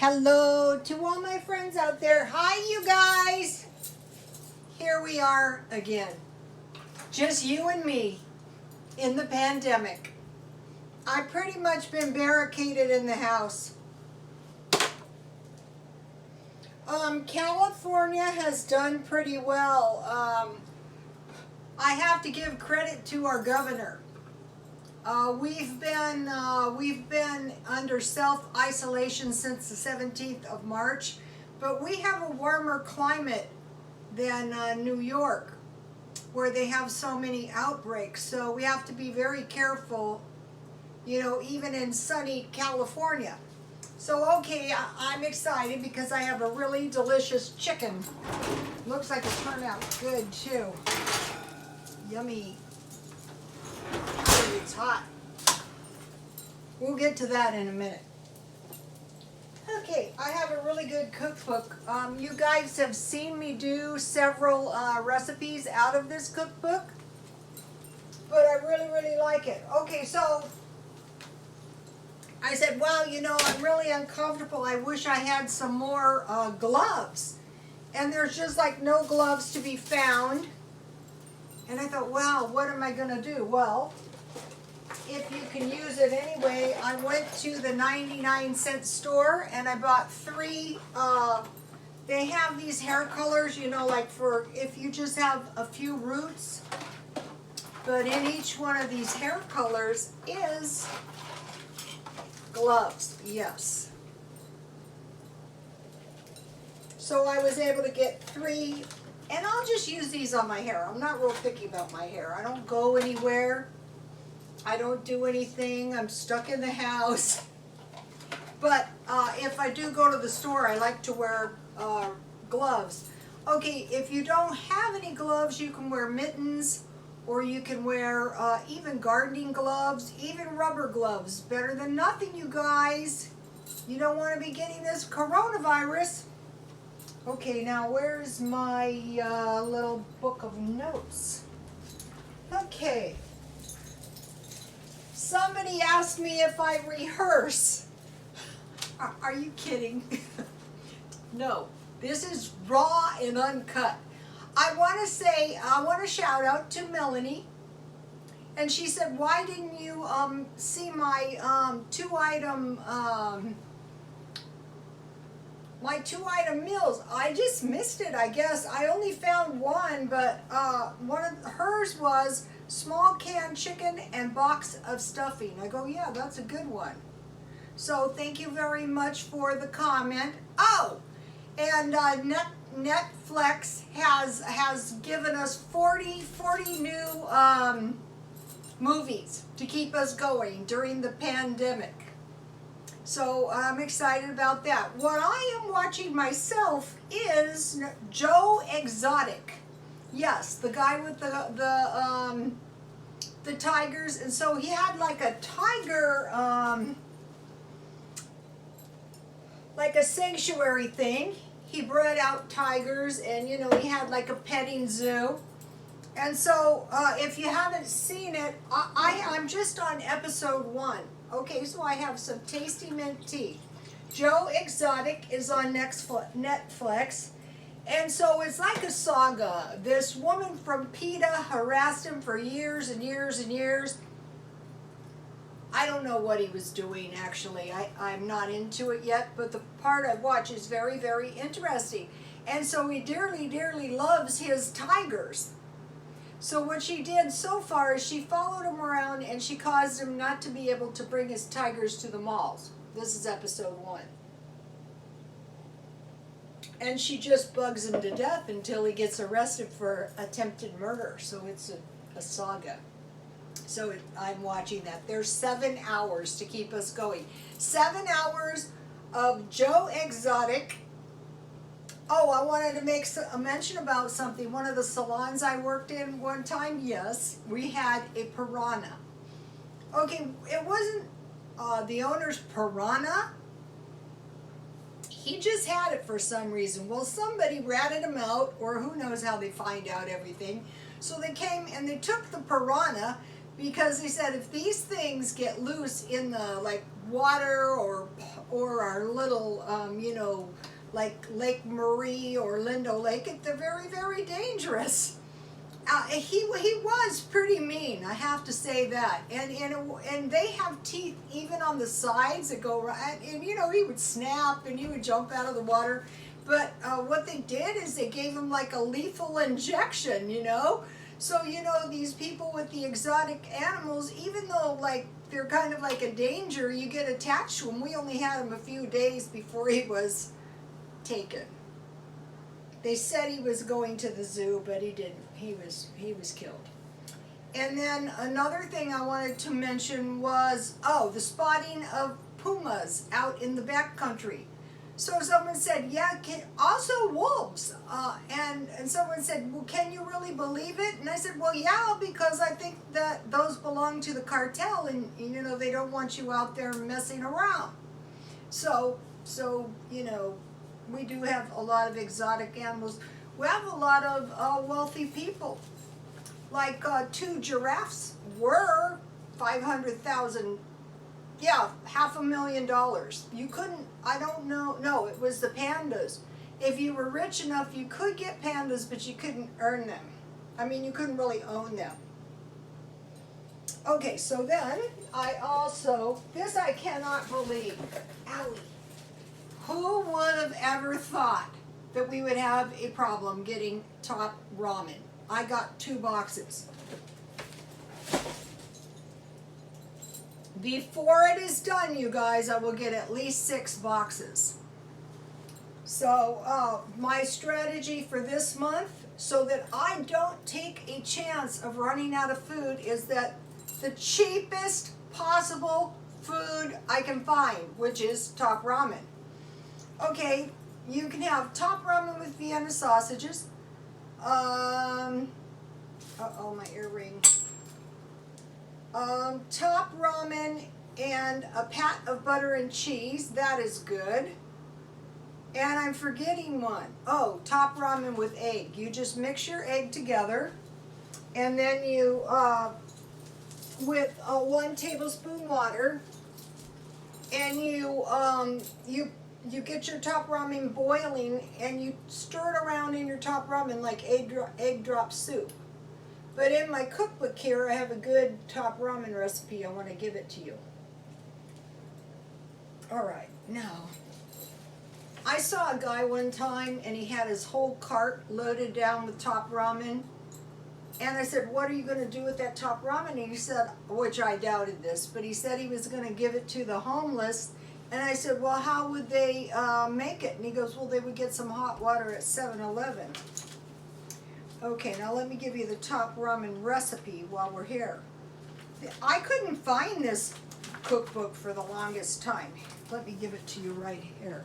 Hello to all my friends out there. Hi, you guys. Here we are again. Just you and me in the pandemic. I've pretty much been barricaded in the house. California has done pretty well. I have to give credit to our governor. We've been under self-isolation since the 17th of March, but we have a warmer climate than New York, where they have so many outbreaks. So we have to be very careful, you know, even in sunny California. So okay, I'm excited because I have a really delicious chicken. Looks like it turned out good too. Yummy. Oh, it's hot. We'll get to that in a minute. Okay, I have a really good cookbook. You guys have seen me do several recipes out of this cookbook, but I really like it. Okay, so I said, wow, you know, I'm really uncomfortable. I wish I had some more gloves. And there's just like no gloves to be found. And I thought, wow, what am I going to do? Well, if you can use it anyway, I went to the 99-cent store and I bought three. They have these hair colors, you know, like for if you just have a few roots. But in each one of these hair colors is gloves, yes. So I was able to get three, and I'll just use these on my hair. I'm not real picky about my hair. I don't go anywhere. I don't do anything. I'm stuck in the house. But if I do go to the store, I like to wear gloves. Okay, if you don't have any gloves, you can wear mittens, or you can wear even gardening gloves, even rubber gloves. Better than nothing, you guys. You don't want to be getting this coronavirus. Okay, now where's my little book of notes? Okay. Somebody asked me if I rehearse. Are you kidding? No, this is raw and uncut. I want to shout out to Melanie. And she said, why didn't you see my two-item meals? I just missed it, I guess. I only found one, but one of hers was small canned chicken and box of stuffing. I go, yeah, that's a good one. So thank you very much for the comment. Oh, and Netflix has given us 40 new movies to keep us going during the pandemic. So I'm excited about that. What I am watching myself is Joe Exotic. Yes, the guy with the tigers, and so he had like a tiger, like a sanctuary thing. He bred out tigers, and you know, he had like a petting zoo. And so if you haven't seen it, I'm just on episode 1. Okay, so I have some tasty mint tea. Joe Exotic is on Netflix. And so it's like a saga. This woman from PETA harassed him for years and years and years. I don't know what he was doing, actually. I'm not into it yet, but the part I watch is very, very interesting. And so he dearly loves his tigers. So what she did so far is she followed him around and she caused him not to be able to bring his tigers to the malls. This is episode 1. And she just bugs him to death until he gets arrested for attempted murder. So it's a saga. So I'm watching that. There's 7 hours to keep us going. 7 hours of Joe Exotic. Oh, I wanted to make a mention about something. One of the salons I worked in one time, yes, we had a Piranha. Okay, it wasn't the owner's Piranha. He just had it for some reason. Well, somebody ratted him out, or who knows how they find out everything. So they came and they took the Piranha because they said if these things get loose in the like water or or our little, you know, like Lake Marie or Lindo Lake, they're very, very dangerous. He was pretty mean, I have to say that. And they have teeth even on the sides that go right. And you know, he would snap and he would jump out of the water. But what they did is they gave him like a lethal injection, you know. So you know, these people with the exotic animals, even though like they're kind of like a danger, you get attached to them. We only had him a few days before he was taken. They said he was going to the zoo, but he didn't. He was killed. And then another thing I wanted to mention was, the spotting of pumas out in the backcountry. So someone said, yeah, also wolves. And someone said, well, can you really believe it? And I said, well, yeah, because I think that those belong to the cartel, and you know, they don't want you out there messing around. So you know, we do have a lot of exotic animals. We have a lot of wealthy people. Like 2 giraffes were 500,000, yeah, $500,000. You couldn't, I don't know, no, it was the pandas. If you were rich enough, you could get pandas, but you couldn't earn them. I mean, you couldn't really own them. Okay, so then I also, this I cannot believe, owie. Who would have ever thought that we would have a problem getting top ramen? I got 2 boxes. Before it is done, you guys, I will get at least 6 boxes. So my strategy for this month, so that I don't take a chance of running out of food, is that the cheapest possible food I can find, which is top ramen. Okay, you can have top ramen with Vienna sausages. Uh-oh, my earring. Top ramen and a pat of butter and cheese. That is good. And I'm forgetting one. Oh, top ramen with egg. You just mix your egg together, and then you, with 1 tablespoon water, and you get your top ramen boiling, and you stir it around in your top ramen like egg drop soup. But in my cookbook here, I have a good top ramen recipe. I want to give it to you. All right, now, I saw a guy one time, and he had his whole cart loaded down with top ramen. And I said, what are you going to do with that top ramen? And he said, which I doubted this, but he said he was going to give it to the homeless. And I said, well, how would they make it? And he goes, well, they would get some hot water at 7-Eleven. Okay, now let me give you the top ramen recipe while we're here. I couldn't find this cookbook for the longest time. Let me give it to you right here.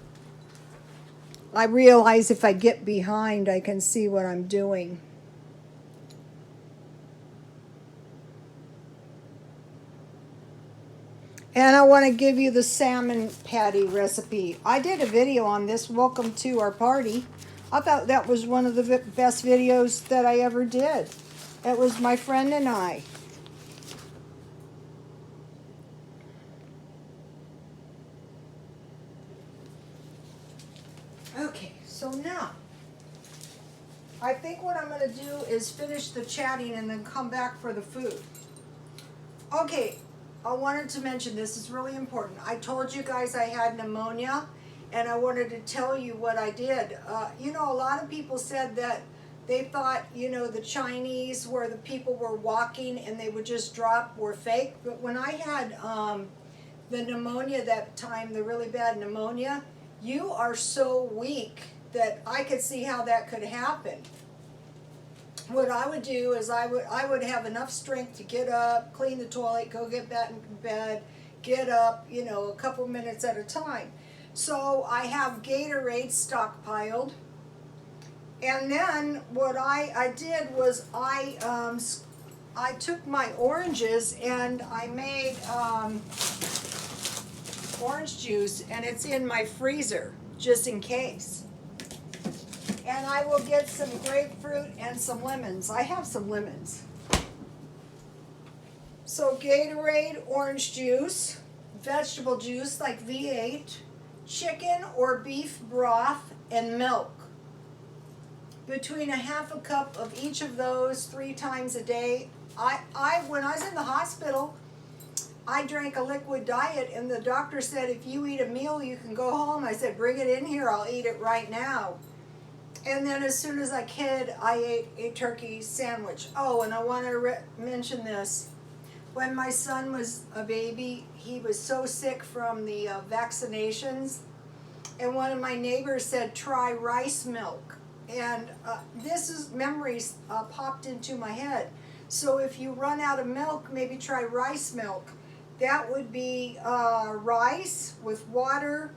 I realize if I get behind, I can see what I'm doing. And I want to give you the salmon patty recipe. I did a video on this, welcome to our party. I thought that was one of the best videos that I ever did. It was my friend and I. Okay, so now, I think what I'm going to do is finish the chatting and then come back for the food. Okay, I wanted to mention, this is really important. I told you guys I had pneumonia, and I wanted to tell you what I did. You know, a lot of people said that they thought, you know, the Chinese, where the people were walking and they would just drop, were fake. But when I had the pneumonia that time, the really bad pneumonia, you are so weak that I could see how that could happen. What I would do is I would have enough strength to get up, clean the toilet, go get back in bed, get up, you know, a couple minutes at a time. So I have Gatorade stockpiled. And then what I did was I took my oranges and I made orange juice, and it's in my freezer just in case. And I will get some grapefruit and some lemons. I have some lemons. So Gatorade, orange juice, vegetable juice like V8, chicken or beef broth and milk. Between a half a cup of each of those 3 times a day. When I was in the hospital, I drank a liquid diet, and the doctor said, if you eat a meal, you can go home. I said, bring it in here, I'll eat it right now. And then as soon as I could, I ate a turkey sandwich. Oh, and I want to mention this. When my son was a baby, he was so sick from the vaccinations, and one of my neighbors said, try rice milk. And memories popped into my head. So if you run out of milk, maybe try rice milk. That would be rice with water,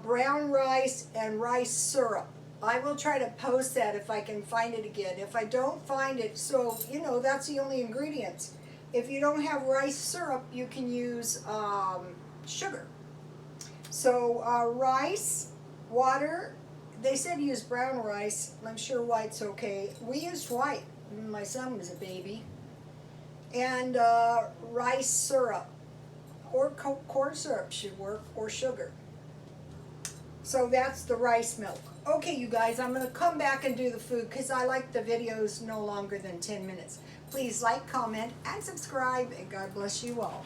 brown rice, and rice syrup. I will try to post that if I can find it again. If I don't find it, so that's the only ingredients. If you don't have rice syrup, you can use sugar. So rice, water. They said use brown rice. I'm sure white's okay. We used white when my son was a baby. And rice syrup, or corn syrup should work, or sugar. So that's the rice milk. Okay, you guys, I'm going to come back and do the food because I like the videos no longer than 10 minutes. Please like, comment, and subscribe, and God bless you all.